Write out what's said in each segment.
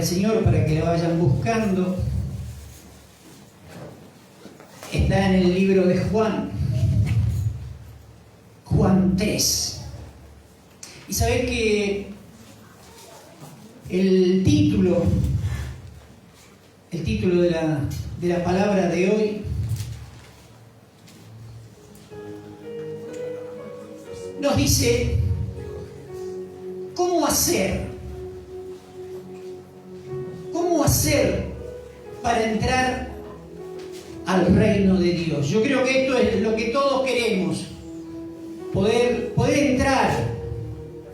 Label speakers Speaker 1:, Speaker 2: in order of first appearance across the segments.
Speaker 1: del Señor para que la vayan buscando está en el libro de Juan 3. Y sabés que el título de la palabra de hoy nos dice cómo hacer para entrar al reino de Dios. Yo creo que esto es lo que todos queremos, poder entrar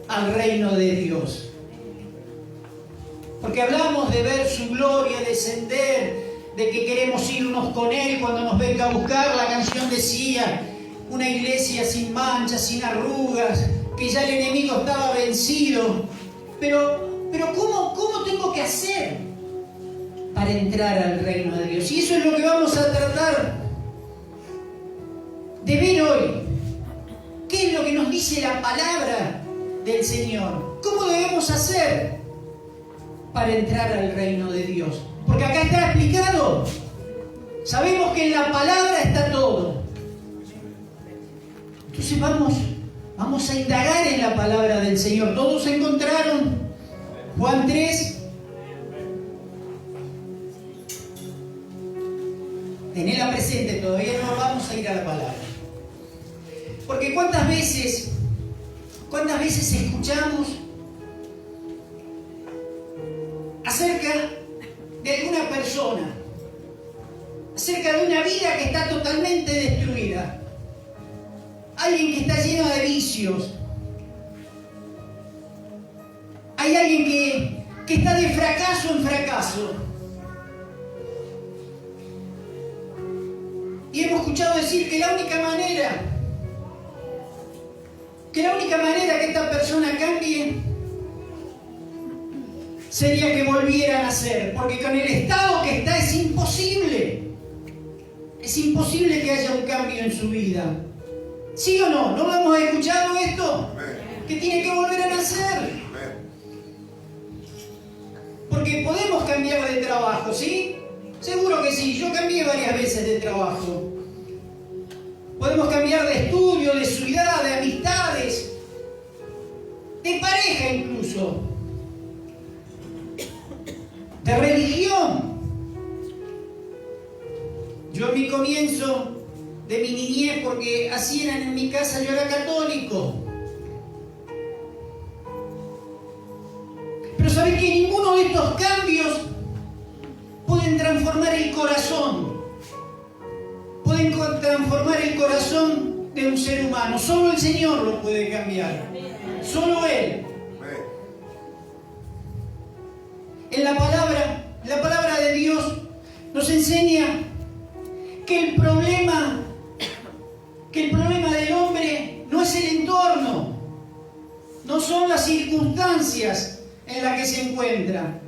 Speaker 1: al reino de Dios. Porque hablamos de ver su gloria descender, de que queremos irnos con Él cuando nos venga a buscar. La canción decía, una iglesia sin manchas, sin arrugas, que ya el enemigo estaba vencido. Pero ¿cómo tengo que hacer para entrar al reino de Dios? Y eso es lo que vamos a tratar de ver hoy. ¿Qué es lo que nos dice la palabra del Señor? ¿Cómo debemos hacer para entrar al reino de Dios? Porque acá está explicado. Sabemos que en la palabra está todo. Entonces vamos a indagar en la palabra del Señor. ¿Todos encontraron Juan 3? Tenela presente, todavía no vamos a ir a la palabra. Porque ¿cuántas veces escuchamos acerca de alguna persona, acerca de una vida que está totalmente destruida? Alguien que está lleno de vicios. Hay alguien que está de fracaso en fracaso. Y hemos escuchado decir que la única manera que esta persona cambie sería que volviera a nacer, porque con el estado que está es imposible que haya un cambio en su vida. ¿Sí o no? ¿No lo hemos escuchado esto? Que tiene que volver a nacer. Porque podemos cambiar de trabajo, ¿sí? Seguro que sí, yo cambié varias veces de trabajo. Podemos cambiar de estudio, de ciudad, de amistades, de pareja incluso, de religión. Yo en mi comienzo de mi niñez, porque así eran en mi casa, yo era católico. Pero sabés que ninguno de estos cambios pueden transformar el corazón. Pueden transformar el corazón de un ser humano. Solo el Señor lo puede cambiar. Solo Él. En la palabra de Dios nos enseña que el problema del hombre no es el entorno, no son las circunstancias en las que se encuentra,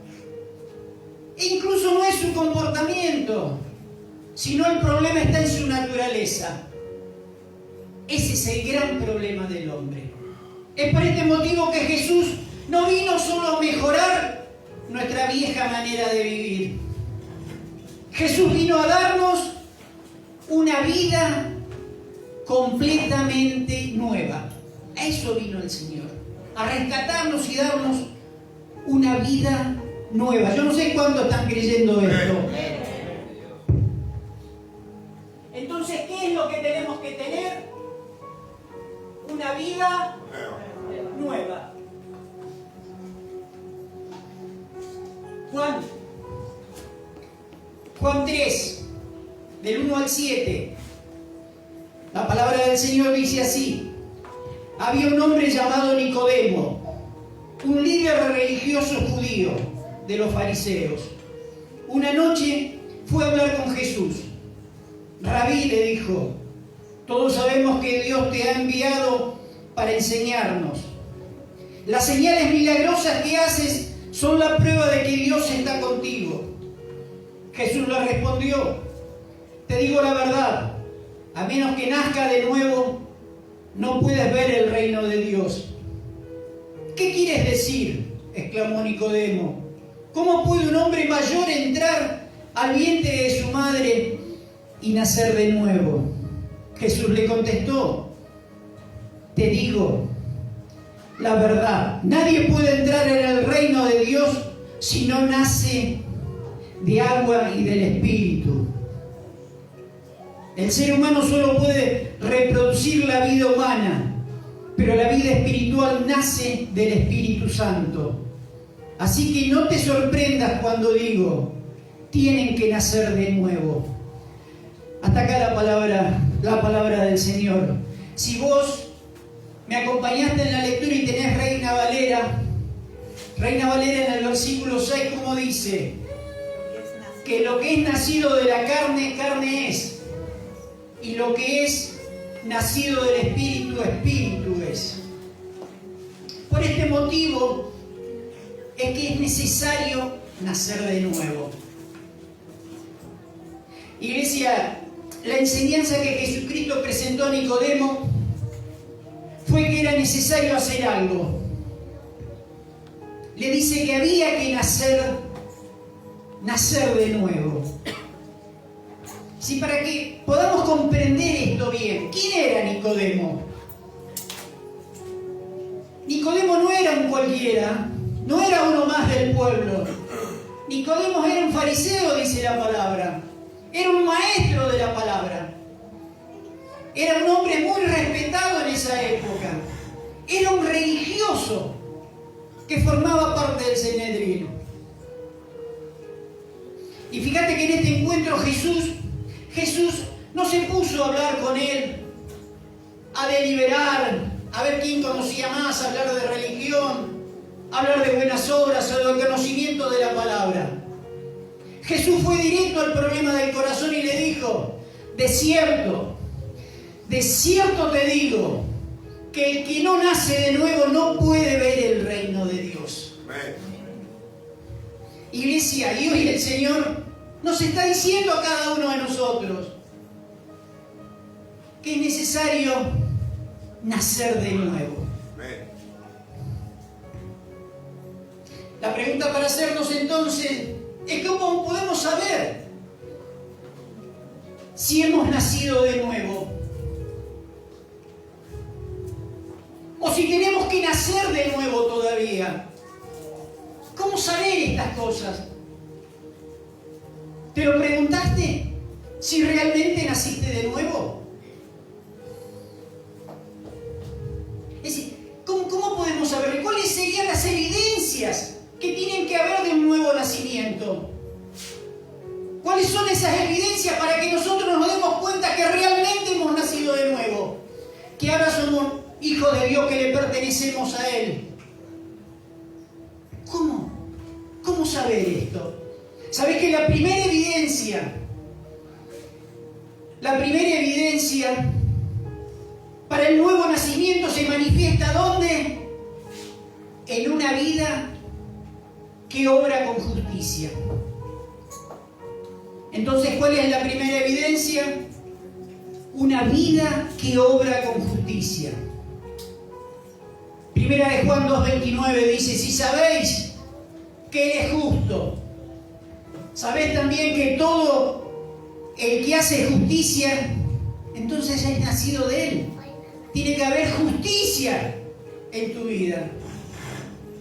Speaker 1: e incluso no es su comportamiento, sino el problema está en su naturaleza. Ese es el gran problema del hombre. Es por este motivo que Jesús no vino solo a mejorar nuestra vieja manera de vivir. Jesús vino a darnos una vida completamente nueva. A eso vino el Señor, a rescatarnos y darnos una vida nueva. Yo no sé cuántos están creyendo esto. Entonces, ¿qué es lo que tenemos que tener? Una vida nueva. Juan 3, del 1 al 7. La palabra del Señor dice así: había un hombre llamado Nicodemo, un líder religioso judío de los fariseos. Una noche fue a hablar con Jesús. Rabí, le dijo, todos sabemos que Dios te ha enviado para enseñarnos. Las señales milagrosas que haces son la prueba de que Dios está contigo. Jesús le respondió, te digo la verdad, a menos que nazca de nuevo, no puedes ver el reino de Dios. ¿Qué quieres decir?, exclamó Nicodemo. ¿Cómo puede un hombre mayor entrar al vientre de su madre y nacer de nuevo? Jesús le contestó, te digo la verdad, nadie puede entrar en el reino de Dios si no nace de agua y del Espíritu. El ser humano solo puede reproducir la vida humana, pero la vida espiritual nace del Espíritu Santo. Así que no te sorprendas cuando digo, tienen que nacer de nuevo. Hasta acá la palabra del Señor. Si vos me acompañaste en la lectura y tenés Reina Valera en el versículo 6, ¿cómo dice? Que lo que es nacido de la carne, carne es. Y lo que es nacido del Espíritu, Espíritu es. Por este motivo es que es necesario nacer de nuevo. Iglesia, la enseñanza que Jesucristo presentó a Nicodemo fue que era necesario hacer algo. Le dice que había que nacer de nuevo. Sí, para que podamos comprender esto bien. ¿Quién era Nicodemo? Nicodemo no era un cualquiera, no era uno más del pueblo. Nicodemo era un fariseo, dice la palabra. Era un maestro de la palabra. Era un hombre muy respetado en esa época. Era un religioso que formaba parte del Sanedrín. Y fíjate que en este encuentro Jesús no se puso a hablar con él, a deliberar, a ver quién conocía más, a hablar de religión, a hablar de buenas obras o del conocimiento de la palabra. Jesús fue directo al problema del corazón y le dijo, de cierto te digo, que el que no nace de nuevo no puede ver el reino de Dios. Amén. Iglesia, y hoy el Señor nos está diciendo a cada uno de nosotros que es necesario nacer de nuevo. Amén. La pregunta para hacernos entonces es cómo podemos saber si hemos nacido de nuevo. O si tenemos que nacer de nuevo todavía. ¿Cómo saber estas cosas? ¿Te lo preguntaste? ¿Si realmente naciste de nuevo? Es decir, ¿cómo podemos saber? ¿Cuáles serían las evidencias que tienen que haber de un nuevo nacimiento? ¿Cuáles son esas evidencias para que nosotros nos demos cuenta que realmente hemos nacido de nuevo? Que ahora somos hijos de Dios, que le pertenecemos a Él. ¿Cómo saber esto? ¿Sabés que la primera evidencia para el nuevo nacimiento se manifiesta ¿dónde? En una vida que obra con justicia. Entonces, ¿cuál es la primera evidencia? Una vida que obra con justicia. Primera de Juan 2:29 dice, si sabéis que Él es justo, sabéis también que todo el que hace justicia, entonces es nacido de Él. Tiene que haber justicia en tu vida.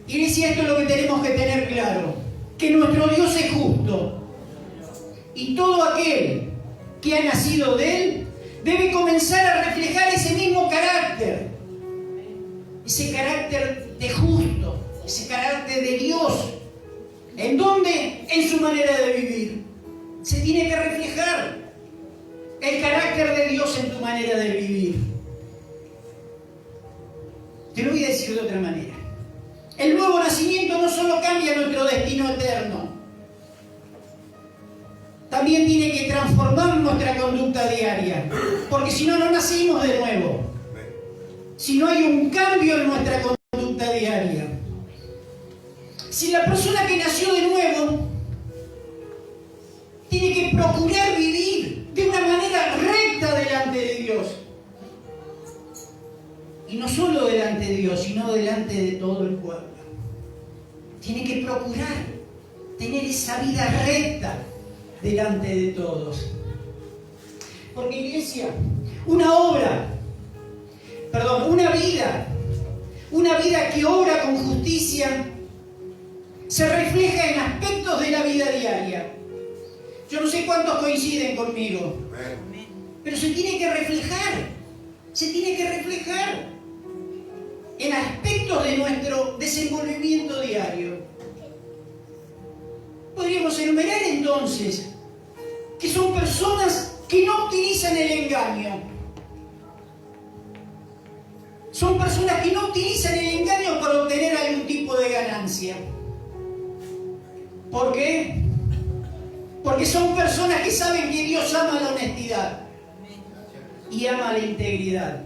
Speaker 1: Iglesia, esto es lo que tenemos que tener claro, que nuestro Dios es justo. Y todo aquel que ha nacido de Él debe comenzar a reflejar ese mismo carácter. Ese carácter de justo, ese carácter de Dios. ¿En dónde? En su manera de vivir. Se tiene que reflejar el carácter de Dios en tu manera de vivir. Te lo voy a decir de otra manera. El nuevo nacimiento no solo cambia nuestro destino eterno, también tiene que transformar nuestra conducta diaria. Porque si no, no nacimos de nuevo. Si no hay un cambio en nuestra conducta diaria. Si la persona que nació de nuevo tiene que procurar vivir de una manera recta delante de Dios. Y no solo delante de Dios, sino delante de todo el pueblo. Tiene que procurar tener esa vida recta delante de todos. Porque, iglesia, una vida que obra con justicia se refleja en aspectos de la vida diaria. Yo no sé cuántos coinciden conmigo, pero se tiene que reflejar en aspectos de nuestro desenvolvimiento diario. Podríamos enumerar entonces que son personas que no utilizan el engaño. Son personas que no utilizan el engaño para obtener algún tipo de ganancia. ¿Por qué? Porque son personas que saben que Dios ama la honestidad y ama la integridad.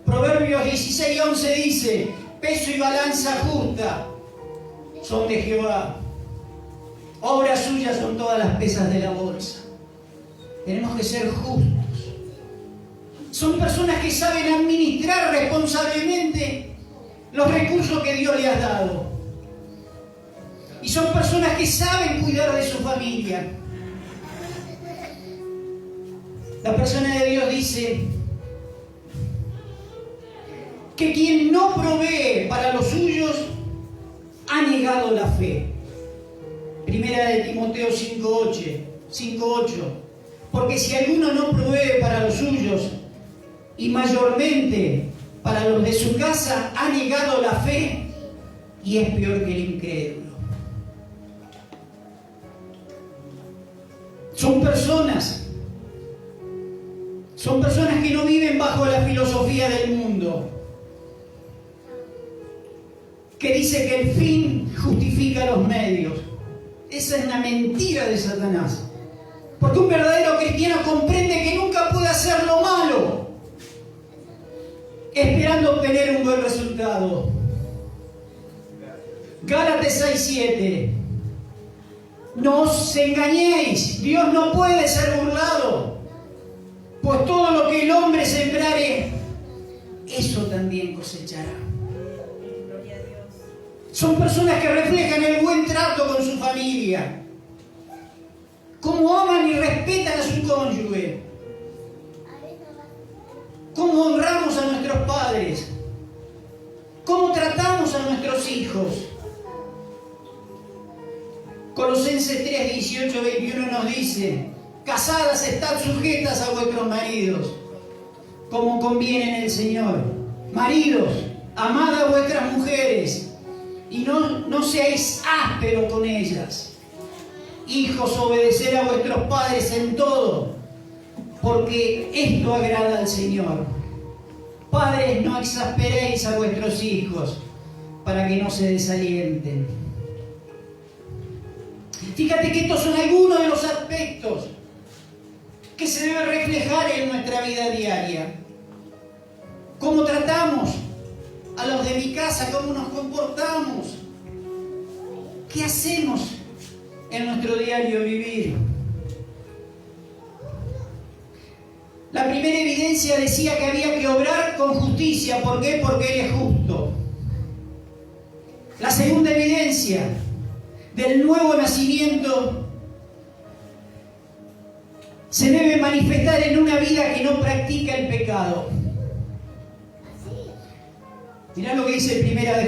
Speaker 1: Proverbios 16:11 dice: peso y balanza justa son de Jehová. Obras suyas son todas las pesas de la bolsa. Tenemos que ser justos. Son personas que saben administrar responsablemente los recursos que Dios le ha dado. Y son personas que saben cuidar de su familia. La persona de Dios dice que quien no provee para los suyos ha negado la fe. Primera de Timoteo 5:8. Porque si alguno no provee para los suyos, y mayormente para los de su casa, ha negado la fe y es peor que el incrédulo. Son personas que no viven bajo la filosofía del mundo, que dice que el fin justifica los medios. Esa es una mentira de Satanás. Porque un verdadero cristiano comprende que nunca puede hacer lo malo esperando obtener un buen resultado. Gálatas 6:7. No os engañéis, Dios no puede ser burlado, pues todo lo que el hombre sembrare, eso también cosechará. Son personas que reflejan el buen trato con su familia, cómo aman y respetan a su cónyuge, cómo honramos a nuestros padres, cómo tratamos a nuestros hijos. Colosenses 3:18-21 nos dice: casadas, estad sujetas a vuestros maridos, como conviene en el Señor. Maridos, amad a vuestras mujeres, y no seáis ásperos con ellas. Hijos, obedecer a vuestros padres en todo, porque esto agrada al Señor. Padres, no exasperéis a vuestros hijos, para que no se desalienten. Fíjate que estos son algunos de los aspectos que se deben reflejar en nuestra vida diaria. Cómo tratamos a los de mi casa, cómo nos comportamos, qué hacemos en nuestro diario vivir. La primera evidencia decía que había que obrar con justicia. ¿Por qué? Porque Él es justo. La segunda evidencia del nuevo nacimiento se debe manifestar en una vida que no practica el pecado. Mirá lo que dice Primera de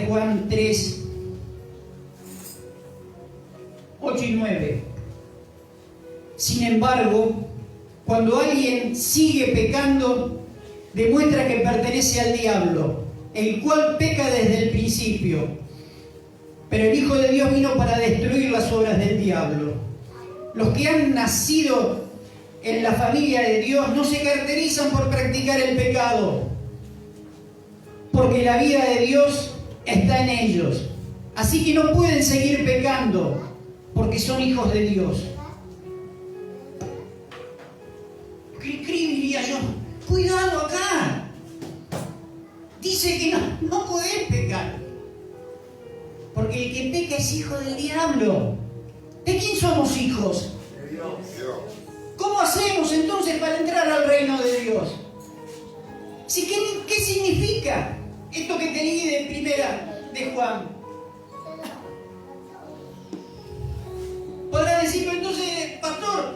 Speaker 1: Juan 3, 8 y 9. Sin embargo, cuando alguien sigue pecando, demuestra que pertenece al diablo, el cual peca desde el principio. Pero el Hijo de Dios vino para destruir las obras del diablo. Los que han nacido en la familia de Dios no se caracterizan por practicar el pecado, porque la vida de Dios está en ellos. Así que no pueden seguir pecando, porque son hijos de Dios. Diría yo, cuidado acá. Dice que no podés pecar, porque el que peca es hijo del diablo. ¿De quién somos hijos? De Dios. ¿Cómo hacemos entonces para entrar al reino de Dios? ¿Qué significa esto que te leí de Primera de Juan? decir, pero entonces, pastor,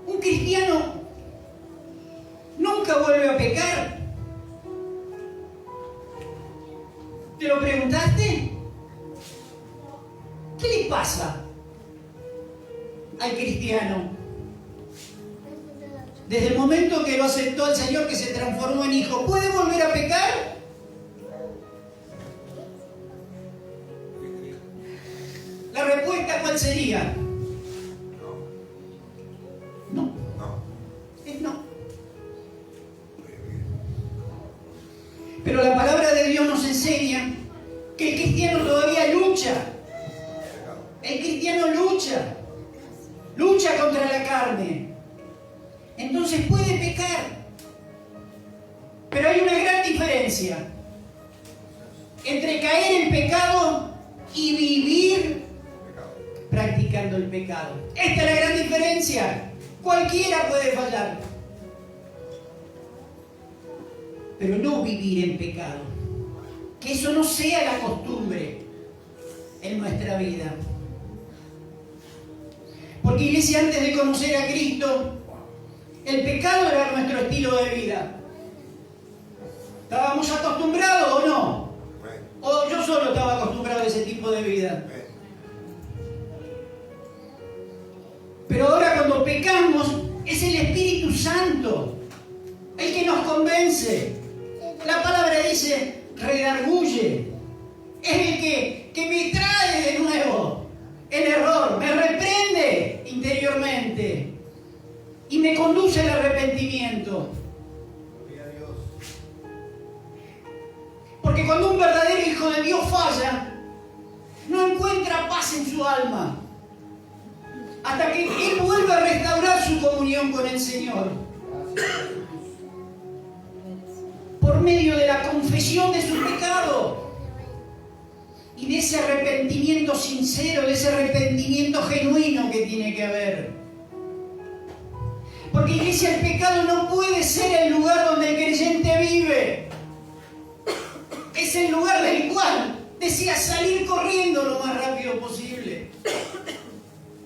Speaker 1: un cristiano nunca vuelve a pecar. ¿Te lo preguntaste? ¿Qué le pasa al cristiano? Desde el momento que lo aceptó el Señor, que se transformó en hijo, ¿puede volver a pecar? La respuesta, ¿cuál sería? No. Es no. Pero la palabra de Dios nos enseña que el cristiano todavía lucha. El cristiano lucha contra la carne. Entonces puede pecar. Pero hay una gran diferencia entre caer en pecado y vivir practicando el pecado. Esta es la gran diferencia. Cualquiera puede fallar, pero no vivir en pecado. Que eso no sea la costumbre en nuestra vida. Porque, iglesia, antes de conocer a Cristo, el pecado era nuestro estilo de vida. ¿Estábamos acostumbrados o no? ¿O yo solo estaba acostumbrado a ese tipo de vida? Pero ahora, cuando pecamos, es el Espíritu Santo el que nos convence. La palabra dice, redarguye. Es el que me trae de nuevo el error, me reprende interiormente y me conduce al arrepentimiento. Porque cuando un verdadero hijo de Dios falla, no encuentra paz en su alma hasta que él vuelva a restaurar su comunión con el Señor. Por medio de la confesión de su pecado y de ese arrepentimiento sincero, de ese arrepentimiento genuino que tiene que haber. Porque, iglesia, el pecado no puede ser el lugar donde el creyente vive. Es el lugar del cual desea salir corriendo lo más rápido posible.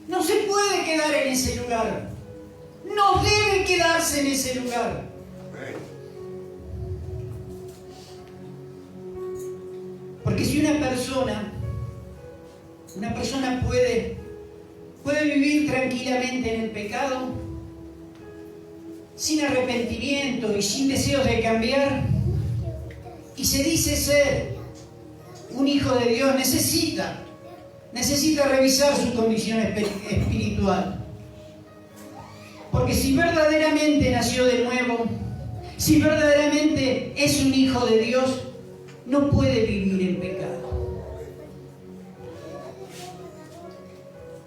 Speaker 1: No se puede quedar en ese lugar. No debe quedarse en ese lugar. Porque si una persona puede vivir tranquilamente en el pecado, sin arrepentimiento y sin deseos de cambiar, y se dice ser un hijo de Dios, necesita revisar su condición espiritual. Porque si verdaderamente nació de nuevo, si verdaderamente es un hijo de Dios, no puede vivir en pecado.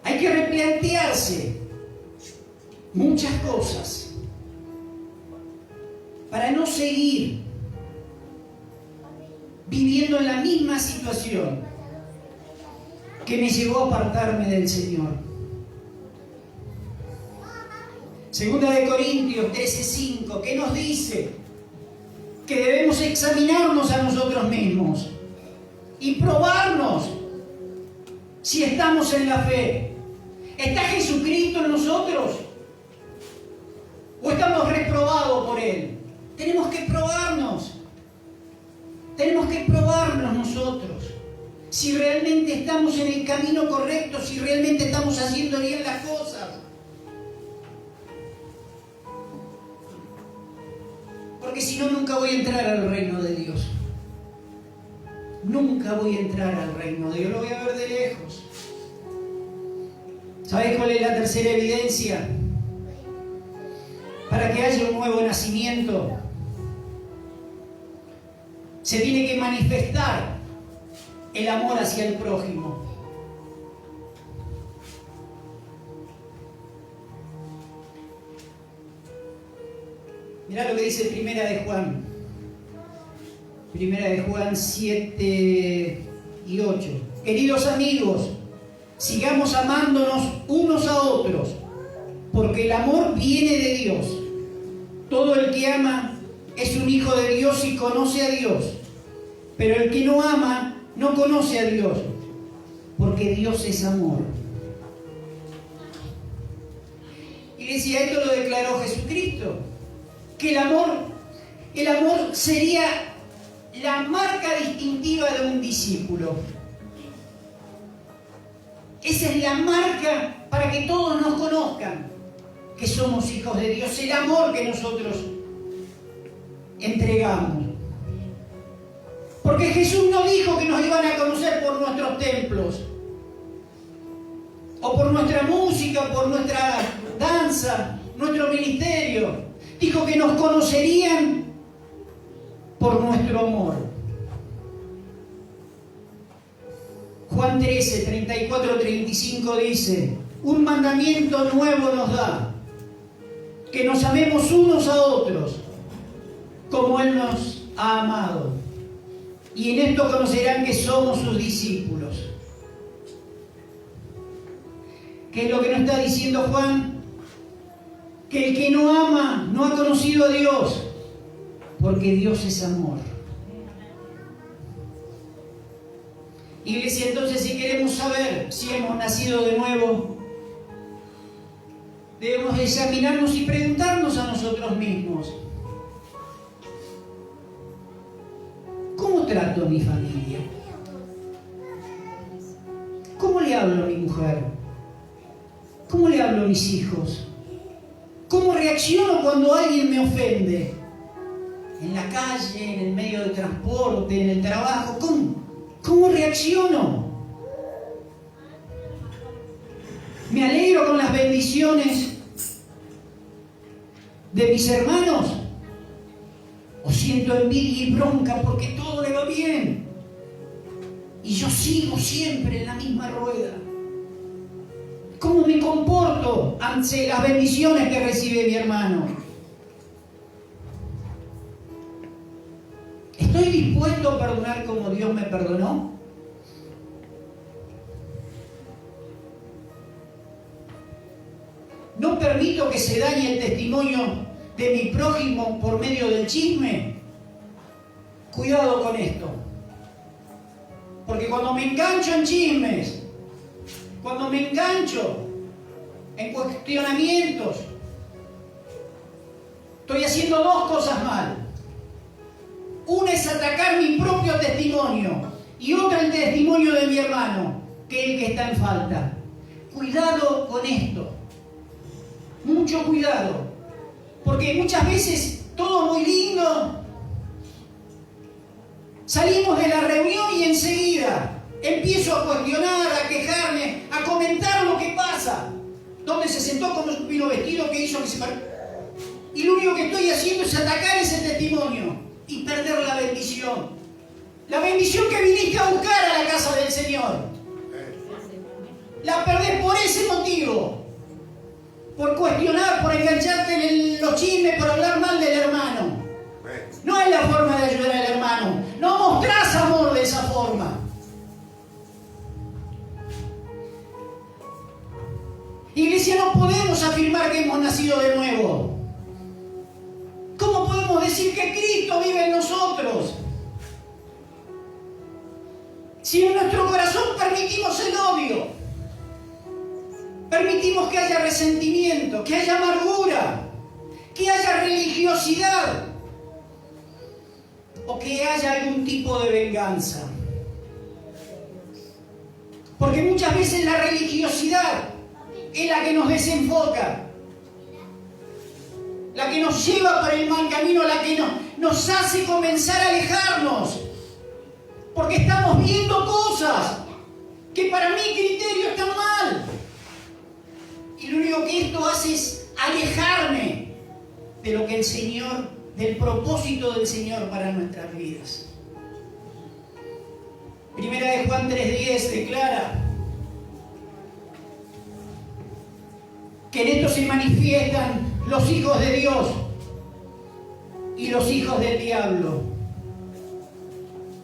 Speaker 1: Hay que replantearse muchas cosas para no seguir viviendo en la misma situación que me llevó a apartarme del Señor. Segunda de Corintios 13:5, ¿qué nos dice? Que debemos examinarnos a nosotros mismos y probarnos si estamos en la fe. ¿Está Jesucristo en nosotros? ¿O estamos reprobados por Él? Tenemos que probarnos. Tenemos que probarnos nosotros. Si realmente estamos en el camino correcto, si realmente estamos haciendo bien las cosas. Porque si no, nunca voy a entrar al reino de Dios. Nunca voy a entrar al reino de Dios. Lo voy a ver de lejos. ¿Sabes cuál es la tercera evidencia? Para que haya un nuevo nacimiento, se tiene que manifestar el amor hacia el prójimo. Mirá lo que dice Primera de Juan. Primera de Juan 7 y 8. Queridos amigos, sigamos amándonos unos a otros, porque el amor viene de Dios. Todo el que ama es un hijo de Dios y conoce a Dios. Pero el que no ama no conoce a Dios, porque Dios es amor. Iglesia, esto lo declaró Jesucristo, que el amor sería la marca distintiva de un discípulo. Esa es la marca para que todos nos conozcan que somos hijos de Dios, el amor que nosotros entregamos. Porque Jesús no dijo que nos iban a conocer por nuestros templos, o por nuestra música, por nuestra danza, nuestro ministerio. Dijo que nos conocerían por nuestro amor. Juan 13, 34, 35 dice: un mandamiento nuevo nos da, que nos amemos unos a otros, como Él nos ha amado. Y en esto conocerán que somos sus discípulos. ¿Qué es lo que nos está diciendo Juan? Que el que no ama no ha conocido a Dios, porque Dios es amor. Iglesia, entonces, si queremos saber si hemos nacido de nuevo, debemos examinarnos y preguntarnos a nosotros mismos: ¿cómo trato a mi familia? ¿Cómo le hablo a mi mujer? ¿Cómo le hablo a mis hijos? ¿Cómo reacciono cuando alguien me ofende? En la calle, en el medio de transporte, en el trabajo. ¿Cómo reacciono? ¿Me alegro con las bendiciones de mis hermanos? ¿O siento envidia y bronca porque todo le va bien y yo sigo siempre en la misma rueda? ¿Cómo me comporto ante las bendiciones que recibe mi hermano? ¿Estoy dispuesto a perdonar como Dios me perdonó? ¿No permito que se dañe el testimonio de mi prójimo por medio del chisme? Cuidado con esto. Porque cuando me engancho en chismes, cuando me engancho en cuestionamientos, estoy haciendo dos cosas mal. Una es atacar mi propio testimonio y otra el testimonio de mi hermano, que es el que está en falta. Cuidado con esto. Mucho cuidado. Porque muchas veces todo muy lindo. Salimos de la reunión y enseguida empiezo a cuestionar, a quejarme, a comentar lo que pasa. ¿Dónde se sentó? ¿Cómo vino vestido? ¿Qué hizo? ¿Qué se paró? Y lo único que estoy haciendo es atacar ese testimonio y perder la bendición. La bendición que viniste a buscar a la casa del Señor. La perdés por ese motivo. Por cuestionar, por engancharte en los chismes, por hablar mal del hermano. No es la forma de ayudar al hermano. No mostrás amor de esa forma. Iglesia, no podemos afirmar que hemos nacido de nuevo. ¿Cómo podemos decir que Cristo vive en nosotros? Si en nuestro corazón permitimos el odio, permitimos que haya resentimiento, que haya amargura, que haya religiosidad o que haya algún tipo de venganza. Porque muchas veces la religiosidad es la que nos desenfoca, la que nos lleva por el mal camino, la que nos hace comenzar a alejarnos, porque estamos viendo cosas que para mi criterio están mal. Y lo único que esto hace es alejarme de lo que el Señor, del propósito del Señor para nuestras vidas. Primera de Juan 3:10 declara que en esto se manifiestan los hijos de Dios y los hijos del diablo.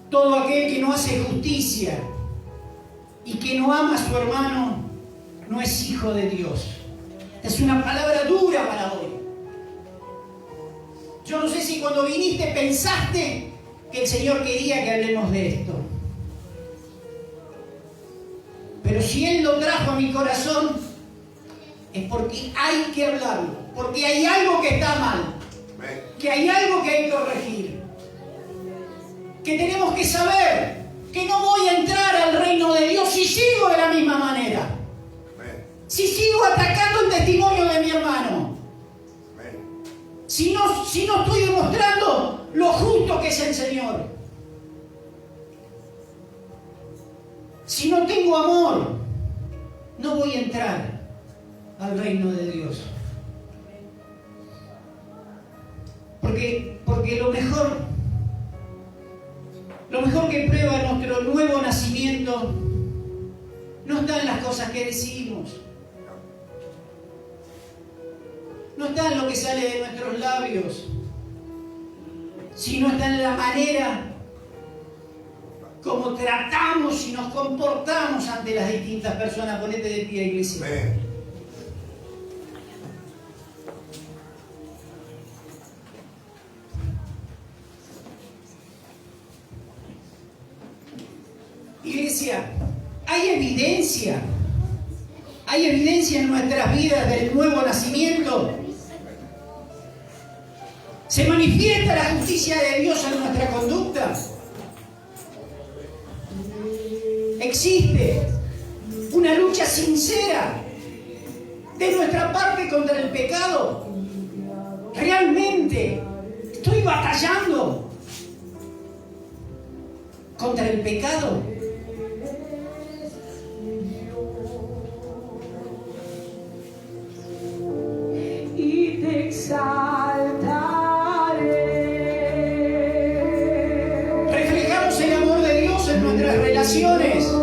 Speaker 1: Todo aquel que no hace justicia y que no ama a su hermano no es hijo de Dios. Es una palabra dura para hoy. Yo no sé si cuando viniste pensaste que el Señor quería que hablemos de esto. si Él lo trajo a mi corazón, es porque hay que hablarlo, porque hay algo que está mal, que hay algo que hay que corregir, que tenemos que saber que no voy a entrar al reino de Dios si sigo de la misma manera, si sigo atacando el testimonio de mi hermano, si no estoy demostrando lo justo que es el Señor, si no tengo amor, no voy a entrar al reino de Dios. Porque lo mejor que prueba nuestro nuevo nacimiento no está en las cosas que decimos, no está en lo que sale de nuestros labios, sino está en la manera como tratamos y nos comportamos ante las distintas personas. Ponete de pie, iglesia. Iglesia, hay evidencia en nuestras vidas del nuevo nacimiento. ¿Se manifiesta la justicia de Dios en nuestra conducta? ¿Existe una lucha sincera de nuestra parte contra el pecado? ¿Realmente estoy batallando contra el pecado?
Speaker 2: Y te exaltaré.
Speaker 1: ¿Reflejamos el amor de Dios en nuestras relaciones?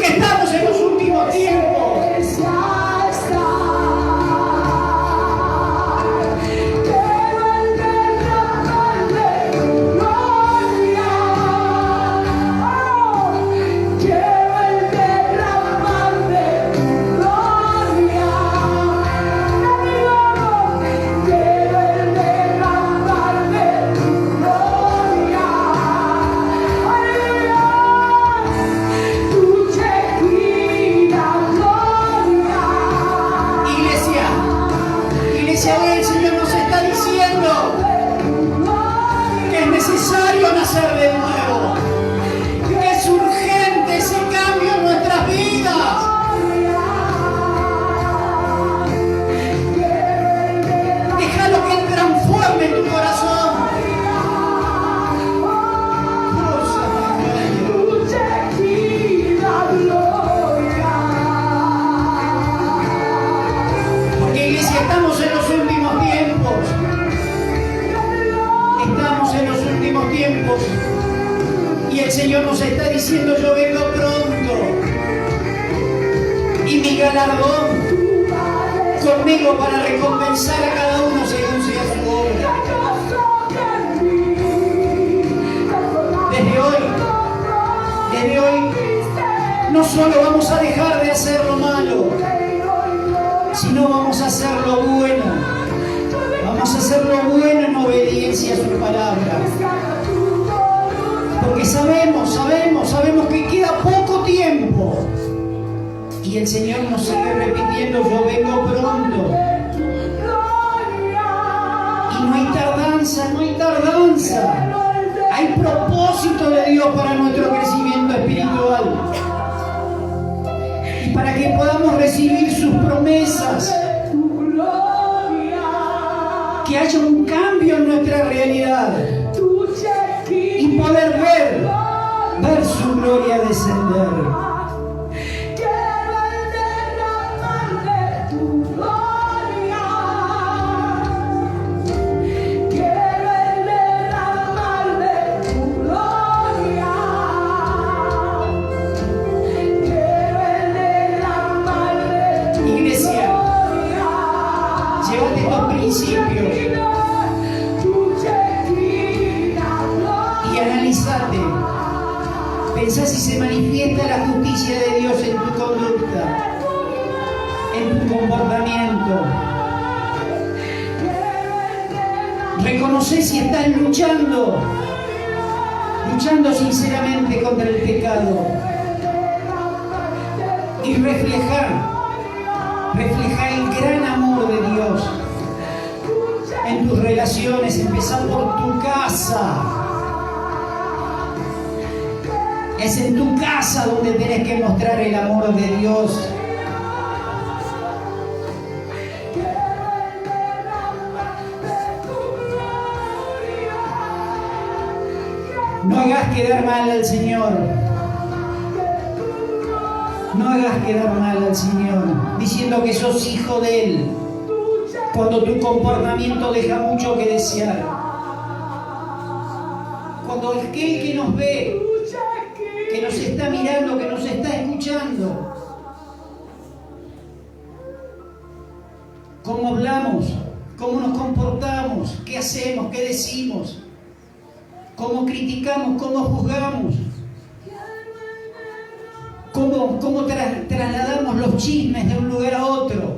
Speaker 2: Estamos en los últimos tiempos.
Speaker 1: el Señor nos está diciendo: yo vengo pronto, y mi galardón conmigo para recompensar a cada uno según sea su obra. Desde hoy, no solo vamos a dejar de hacer lo malo, sino vamos a hacer lo bueno. Vamos a hacer lo bueno en obediencia a su palabra. Porque sabemos que queda poco tiempo. Y el Señor nos sigue repitiendo: yo vengo pronto. Y no hay tardanza. Hay propósito de Dios para nuestro crecimiento espiritual. Y para que podamos recibir sus promesas. Que haya un cambio en nuestra realidad. Y poder ver su gloria descender. Y analizate. Pensá si se manifiesta la justicia de Dios en tu conducta, en tu comportamiento. Reconoce si estás luchando sinceramente contra el pecado. Y refleja el gran amor de Dios en tus relaciones. Empezá por tu casa. Es en tu casa donde tenés que mostrar el amor de Dios. No hagas quedar mal al Señor. No hagas quedar mal al Señor diciendo que sos hijo de Él, cuando tu comportamiento deja mucho que desear. Cuando aquel que nos ve, que nos está mirando, que nos está escuchando, cómo hablamos, cómo nos comportamos, qué hacemos, qué decimos, cómo criticamos, cómo juzgamos, cómo trasladamos los chismes de un lugar a otro.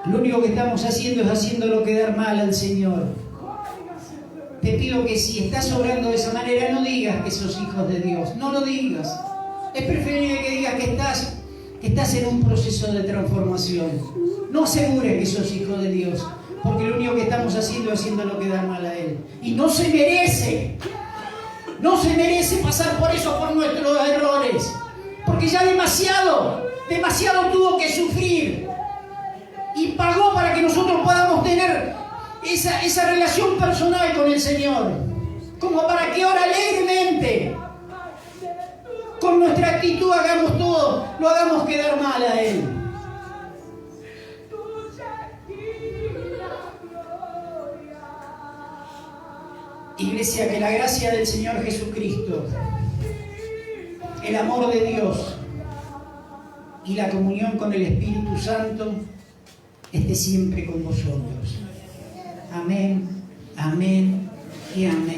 Speaker 1: Lo único que estamos haciendo es haciéndolo quedar mal al Señor. Te pido que si estás obrando de esa manera, no digas que sos hijos de Dios. No lo digas. Es preferible que digas que estás en un proceso de transformación. No asegures que sos hijo de Dios, porque lo único que estamos haciendo es haciéndolo quedar mal a Él. Y no se merece pasar por eso, por nuestros errores. Porque ya demasiado tuvo que sufrir. Y pagó para que nosotros podamos tener esa relación personal con el Señor. Como para que ahora alegremente, con nuestra actitud, hagamos todo, lo hagamos quedar mal a Él. Iglesia, que la gracia del Señor Jesucristo, el amor de Dios y la comunión con el Espíritu Santo esté siempre con vosotros. Amén, amén y amén.